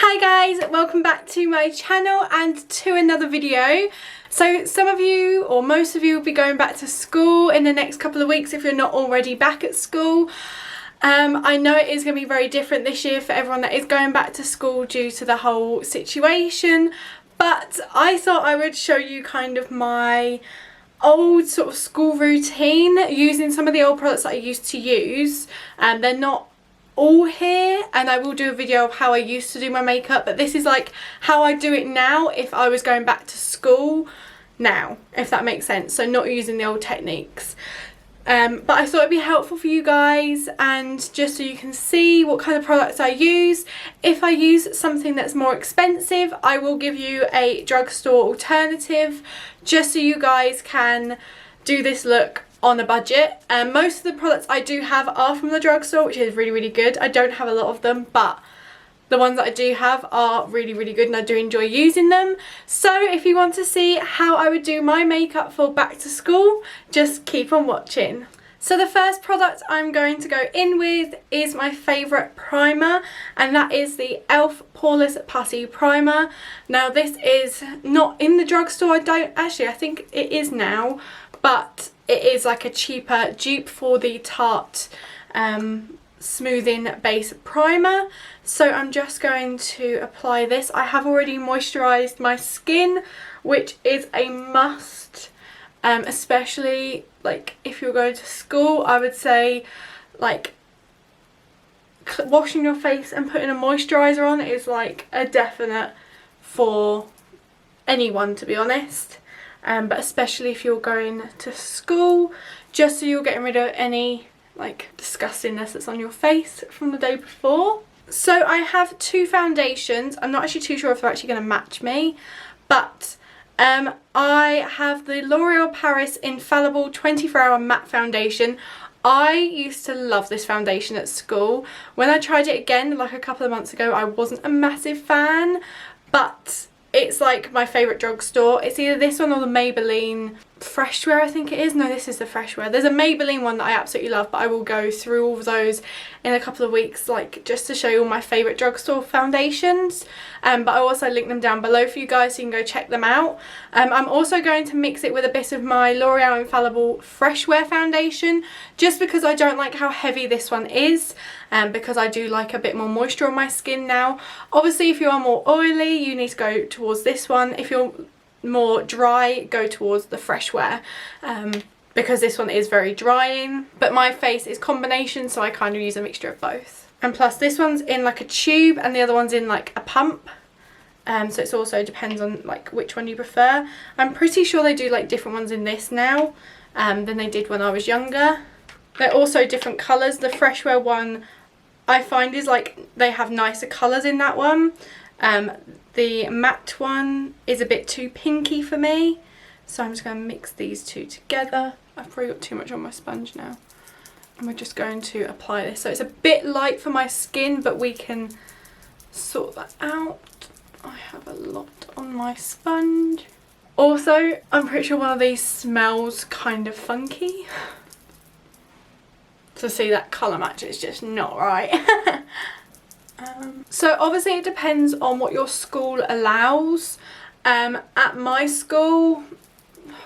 Hi guys, welcome back to my channel and to another video. So some of you or most of you will be going back to school in the next couple of weeks if you're not already back at school. I know it is going to be very different this year for everyone that is going back to school due to the whole situation, but I thought I would show you kind of my old sort of school routine using some of the old products that I used to use. They're not all here, and I will do a video of how I used to do my makeup, but this is like how I do it now if I was going back to school now, if that makes sense, so not using the old techniques. But I thought it'd be helpful for you guys, and just so you can see what kind of products I use. If I use something that's more expensive, I will give you a drugstore alternative just so you guys can do this look on a budget. Most of the products I do have are from the drugstore, which is really good. I don't have a lot of them, but the ones that I do have are really good and I do enjoy using them. So if you want to see how I would do my makeup for back to school, just keep on watching. So the first product I'm going to go in with is my favourite primer, and that is the e.l.f. Poreless Putty Primer. Now this is not in the drugstore, I think it is now, but it is like a cheaper dupe for the Tarte smoothing base primer. So I'm just going to apply this. I have already moisturised my skin, which is a must, especially like if you're going to school. I would say like washing your face and putting a moisturiser on is like a definite for anyone, to be honest. But especially if you're going to school, just so you're getting rid of any like disgustingness that's on your face from the day before. So I have two foundations. I'm not actually too sure if they're actually going to match me, but I have the L'Oreal Paris Infallible 24-Hour Matte Foundation. I used to love this foundation at school. When I tried it again like a couple of months ago, I wasn't a massive fan, but it's like my favourite drugstore. It's either this one or the Maybelline Freshwear, I think it is. No, this is the Freshwear. There's a Maybelline one that I absolutely love, but I will go through all of those in a couple of weeks, like just to show you all my favourite drugstore foundations. But I'll also link them down below for you guys so you can go check them out. I'm also going to mix it with a bit of my L'Oreal Infallible Freshwear foundation, just because I don't like how heavy this one is, because I do like a bit more moisture on my skin now. Obviously if you are more oily, you need to go towards this one. If you're more dry, go towards the Freshwear, because this one is very drying, but my face is combination, so I kind of use a mixture of both. And plus this one's in like a tube and the other one's in like a pump, so it also depends on like which one you prefer. I'm pretty sure they do like different ones in this now than they did when I was younger. They're also different colours. The Freshwear one I find is like they have nicer colours in that one. The matte one is a bit too pinky for me, so I'm just going to mix these two together. I've probably got too much on my sponge now. And we're just going to apply this. So it's a bit light for my skin, but we can sort that out. I have a lot on my sponge. Also, I'm pretty sure one of these smells kind of funky. To see that colour match is just not right. So obviously it depends on what your school allows. At my school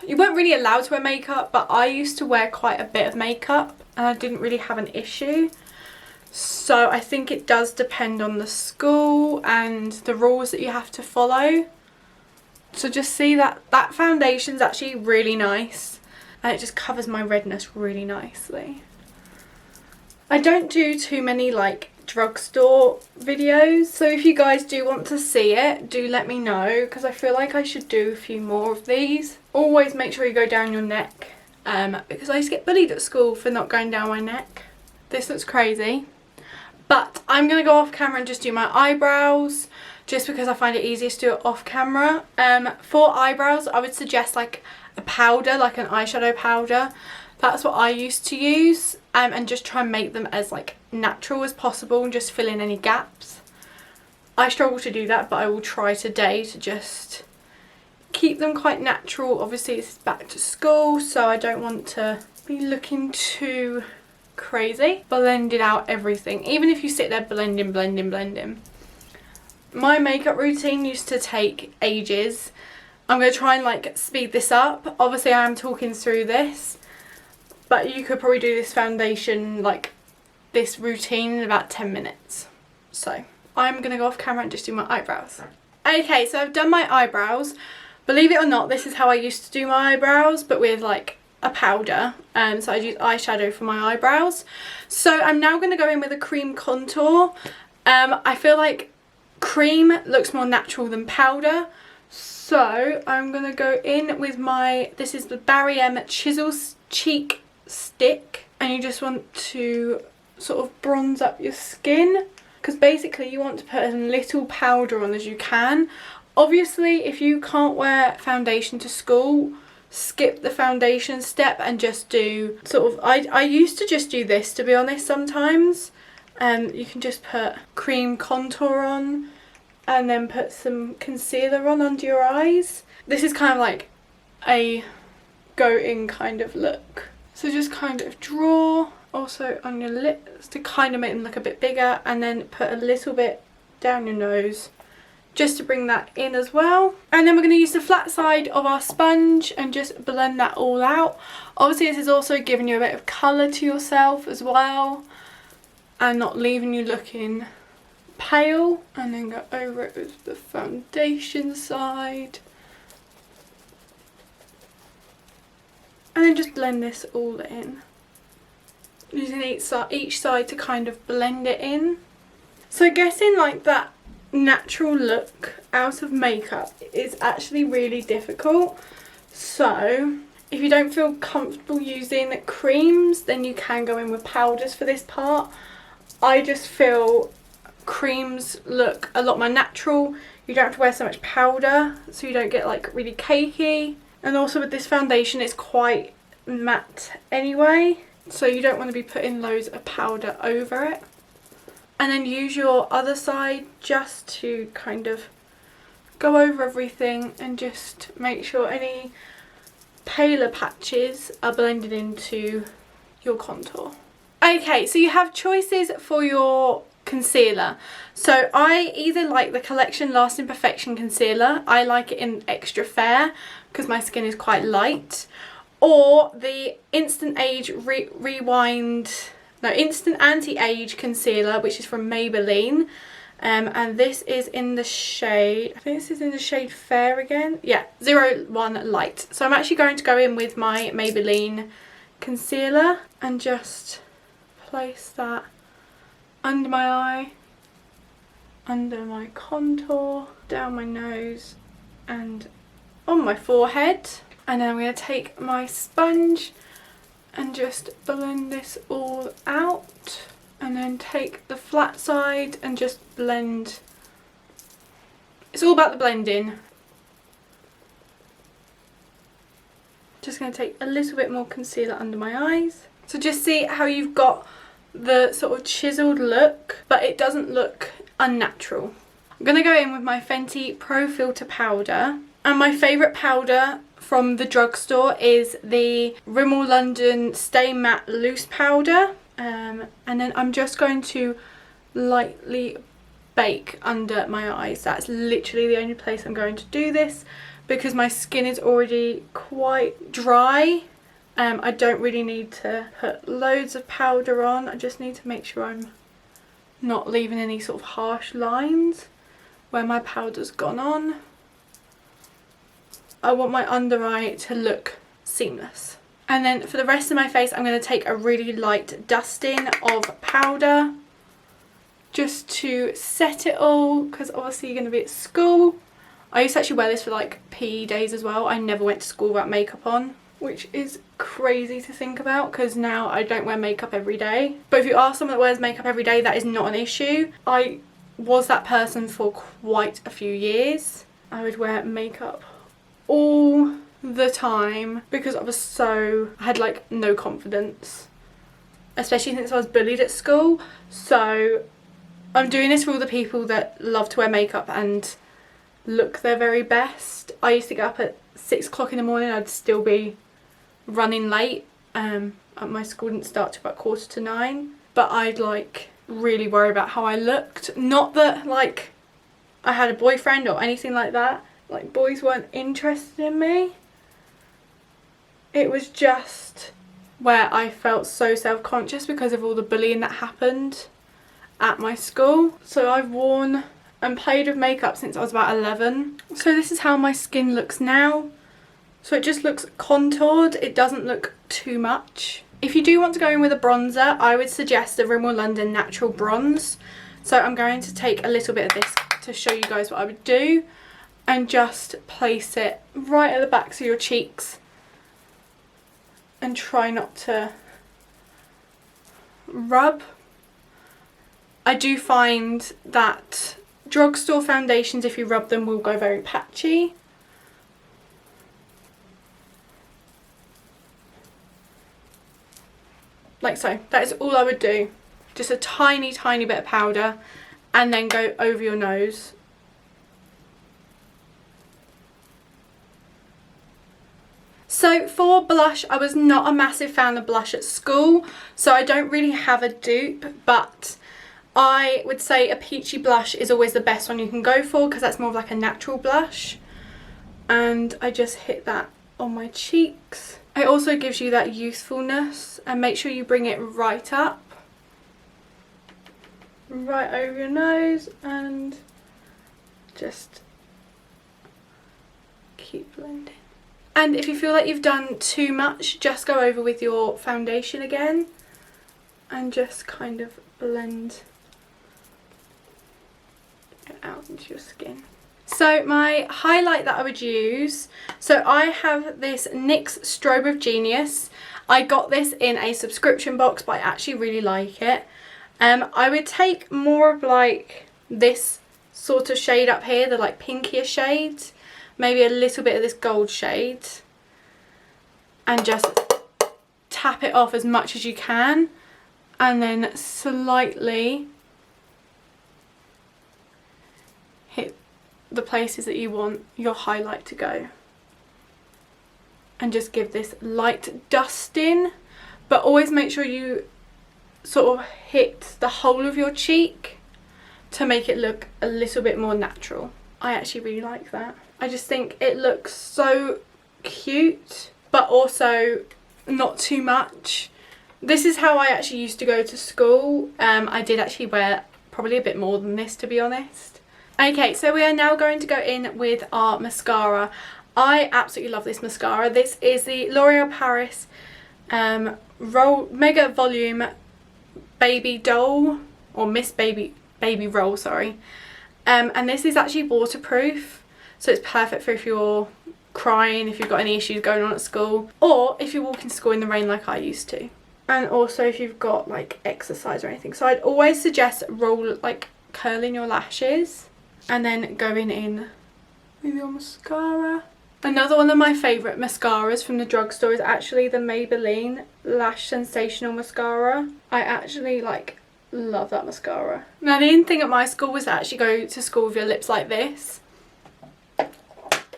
you weren't really allowed to wear makeup, but I used to wear quite a bit of makeup and I didn't really have an issue. So I think it does depend on the school and the rules that you have to follow. So just see that foundation's actually really nice, and it just covers my redness really nicely. I don't do too many like drugstore videos, so if you guys do want to see it, do let me know, because I feel like I should do a few more of these. Always make sure you go down your neck, because I used to get bullied at school for not going down my neck. This looks crazy, but I'm going to go off camera and just do my eyebrows, just because I find it easiest to do it off camera. For eyebrows I would suggest like a powder, like an eyeshadow powder. That's what I used to use, and just try and make them as like natural as possible and just fill in any gaps. I struggle to do that, but I will try today to just keep them quite natural. Obviously it's back to school, so I don't want to be looking too crazy. Blended out everything, even if you sit there blending. My makeup routine used to take ages. I'm going to try and like speed this up. Obviously I am talking through this, but you could probably do this foundation, like this routine, in about 10 minutes. So I'm going to go off camera and just do my eyebrows. Okay, so I've done my eyebrows. Believe it or not, this is how I used to do my eyebrows, but with like a powder. So I use eyeshadow for my eyebrows. So I'm now going to go in with a cream contour. I feel like cream looks more natural than powder. So I'm going to go in with my, this is the Barry M Chisel Cheek Stick. And you just want to sort of bronze up your skin. Because basically you want to put as little powder on as you can. Obviously, if you can't wear foundation to school, skip the foundation step and just do sort of, I used to just do this, to be honest, sometimes. You can just put cream contour on and then put some concealer on under your eyes. This is kind of like a go in kind of look. So just kind of draw also on your lips to kind of make them look a bit bigger, and then put a little bit down your nose just to bring that in as well. And then we're going to use the flat side of our sponge and just blend that all out. Obviously this is also giving you a bit of colour to yourself as well and not leaving you looking pale. And then go over it with the foundation side. And then just blend this all in. Using each side to kind of blend it in. So getting like that natural look out of makeup is actually really difficult. So if you don't feel comfortable using creams, then you can go in with powders for this part. I just feel creams look a lot more natural. You don't have to wear so much powder, so you don't get like really cakey. And also with this foundation, it's quite matte anyway, so you don't want to be putting loads of powder over it. And then use your other side just to kind of go over everything and just make sure any paler patches are blended into your contour. Okay, so you have choices for your concealer. So I either like the Collection Lasting Perfection concealer. I like it in Extra Fair because my skin is quite light. Or the Instant Instant Anti-Age Concealer, which is from Maybelline. And this is in the shade, I think this is in the shade Fair again. Yeah, 01 Light. So I'm actually going to go in with my Maybelline concealer and just place that under my eye, under my contour, down my nose and on my forehead. And then I'm going to take my sponge and just blend this all out, and then take the flat side and just blend. It's all about the blending. Just going to take a little bit more concealer under my eyes. So just see how you've got the sort of chiseled look, but it doesn't look unnatural. I'm going to go in with my Fenty Pro Filter powder, and my favourite powder from the drugstore is the Rimmel London Stay Matte Loose Powder. And then I'm just going to lightly bake under my eyes. That's literally the only place I'm going to do this because my skin is already quite dry. I don't really need to put loads of powder on. I just need to make sure I'm not leaving any sort of harsh lines where my powder's gone on. I want my under eye to look seamless. And then for the rest of my face, I'm going to take a really light dusting of powder just to set it all, because obviously you're going to be at school. I used to actually wear this for like PE days as well. I never went to school without makeup on, which is crazy to think about because now I don't wear makeup every day. But if you are someone that wears makeup every day, that is not an issue. I was that person for quite a few years. I would wear makeup all the time because I had like no confidence, especially since I was bullied at school. So I'm doing this for all the people that love to wear makeup and look their very best. I used to get up at 6 o'clock in the morning. I'd still be running late. My school didn't start till about 8:45, but I'd like really worry about how I looked. Not that like I had a boyfriend or anything like that. Like, boys weren't interested in me. It was just where I felt so self-conscious because of all the bullying that happened at my school. So I've worn and played with makeup since I was about 11. So this is how my skin looks now. So it just looks contoured. It doesn't look too much. If you do want to go in with a bronzer, I would suggest the Rimmel London Natural Bronze. So I'm going to take a little bit of this to show you guys what I would do, and just place it right at the backs of your cheeks and try not to rub. I do find that drugstore foundations, if you rub them, will go very patchy. Like so. That is all I would do. Just a tiny, tiny bit of powder, and then go over your nose. So for blush, I was not a massive fan of blush at school, so I don't really have a dupe, but I would say a peachy blush is always the best one you can go for, because that's more of like a natural blush. And I just hit that on my cheeks. It also gives you that youthfulness, and make sure you bring it right up, right over your nose, and just keep blending. And if you feel like you've done too much, just go over with your foundation again and just kind of blend it out into your skin. So my highlight that I would use, so I have this NYX Strobe of Genius. I got this in a subscription box, but I actually really like it. I would take more of like this sort of shade up here, the like pinkier shade, maybe a little bit of this gold shade, and just tap it off as much as you can, and then slightly hit the places that you want your highlight to go, and just give this light dusting, but always make sure you sort of hit the whole of your cheek to make it look a little bit more natural. I actually really like that. I just think it looks so cute, but also not too much. This is how I actually used to go to school. I did actually wear probably a bit more than this, to be honest. Okay, so we are now going to go in with our mascara. I absolutely love this mascara. This is the L'Oreal Paris Mega Volume Baby Doll, or Miss Baby Roll, sorry. And this is actually waterproof, so it's perfect for if you're crying, if you've got any issues going on at school, or if you're walking to school in the rain like I used to. And also if you've got like exercise or anything. So I'd always suggest curling your lashes and then going in with your mascara. Another one of my favourite mascaras from the drugstore is actually the Maybelline Lash Sensational Mascara. I actually love that mascara. Now the only thing at my school was to actually go to school with your lips like this.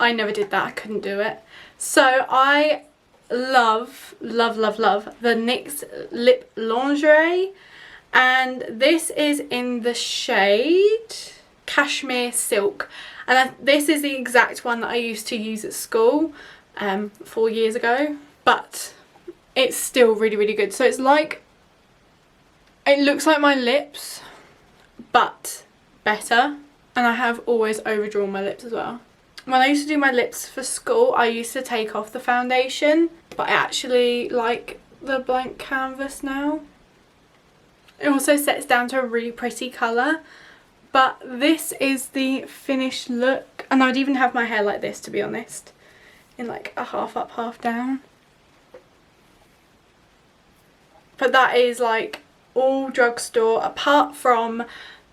I never did that, I couldn't do it. So I love the NYX Lip Lingerie, and this is in the shade Cashmere Silk, and this is the exact one that I used to use at school 4 years ago, but it's still really, really good. So it's like, it looks like my lips, but better, and I have always overdrawn my lips as well. When I used to do my lips for school, I used to take off the foundation, but I actually like the blank canvas now. It also sets down to a really pretty colour, but this is the finished look, and I'd even have my hair like this, to be honest, in like a half up, half down. But that is like all drugstore apart from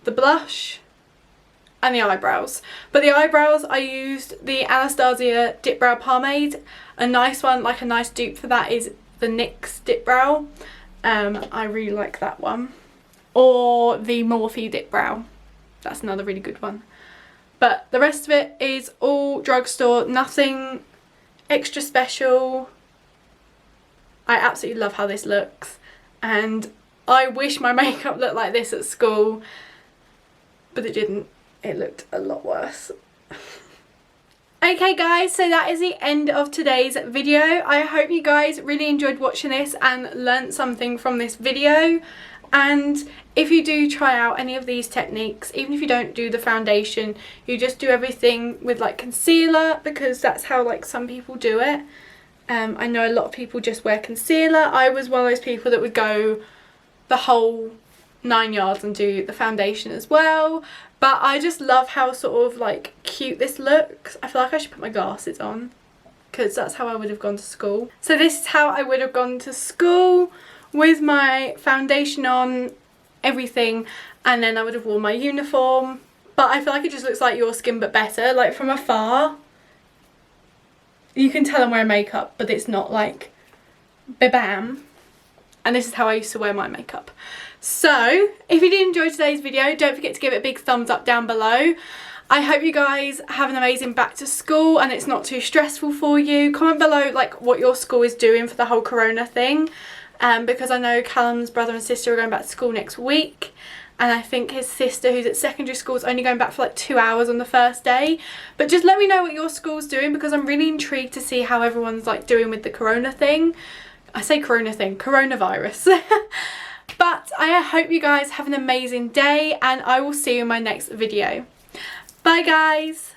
the blush and the eyebrows. But the eyebrows, I used the Anastasia Dip Brow Pomade. A nice one, like a nice dupe for that, is the NYX Dip Brow. I really like that one. Or the Morphe Dip Brow. That's another really good one. But the rest of it is all drugstore, nothing extra special. I absolutely love how this looks, and I wish my makeup looked like this at school, but it didn't. it looked a lot worse. Okay guys, so that is the end of today's video. I hope you guys really enjoyed watching this and learnt something from this video. And if you do try out any of these techniques, even if you don't do the foundation, you just do everything with like concealer, because that's how like some people do it. I know a lot of people just wear concealer. I was one of those people that would go the whole 9 yards and do the foundation as well. But I just love how sort of like cute this looks. I feel like I should put my glasses on, because that's how I would have gone to school. So this is how I would have gone to school, with my foundation on, everything, and then I would have worn my uniform. But I feel like it just looks like your skin but better. Like from afar, you can tell I'm wearing makeup, but it's not like ba-bam. And this is how I used to wear my makeup. So if you did enjoy today's video, don't forget to give it a big thumbs up down below. I hope you guys have an amazing back to school and it's not too stressful for you. Comment below like what your school is doing for the whole corona thing, because I know Callum's brother and sister are going back to school next week, and I think his sister, who's at secondary school, is only going back for like 2 hours on the first day. But just let me know what your school's doing, because I'm really intrigued to see how everyone's like doing with the corona thing. I say corona thing, coronavirus. But I hope you guys have an amazing day, and I will see you in my next video. Bye guys!